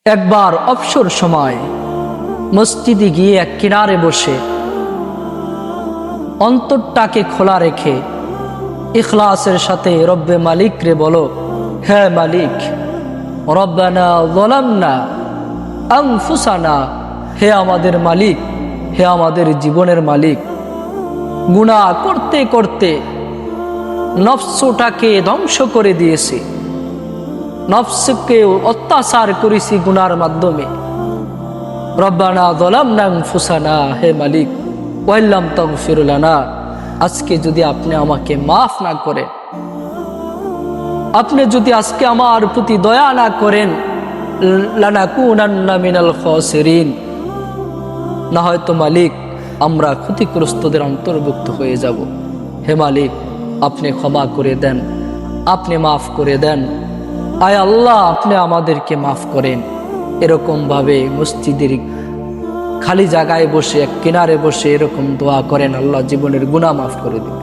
একবার অবসর সময় মসজিদে গিয়ে এক কিনারে বসে অন্তরটাকে খোলা রেখে ইখলাসের সাথে রব্বে মালিক রে বলো, হ্যাঁ মালিক, রব্বানা যালামনা আনফুসানা, হে আমাদের মালিক, হে আমাদের জীবনের মালিক, গুনাহ করতে করতে নফসটাকে ধ্বংস করে দিয়েছি, নফসকে অত্যাচার করেছি গুনার মাধ্যমে। রব্বানা যালামনা আনফুসানা, হে মালিক, ওয়াইল্লাম তাগফির লানা, আজকে যদি আপনি আমাকে মাফ না করেন, আপনি যদি আজকে আমার প্রতি দয়া না করেন, লানাকুনান্না মিনাল খাসিরিন, না হয়তো মালিক আমরা ক্ষতিগ্রস্তদের অন্তর্ভুক্ত হয়ে যাব। হে মালিক, আপনি ক্ষমা করে দেন, আপনি মাফ করে দেন, আয় আল্লাহ আপনি আমাদেরকে মাফ করেন। এরকম ভাবে মসজিদের খালি জায়গায় বসে এক কিনারে বসে এরকম দোয়া করেন, আল্লাহ জীবনের গুনাহ মাফ করে দিন।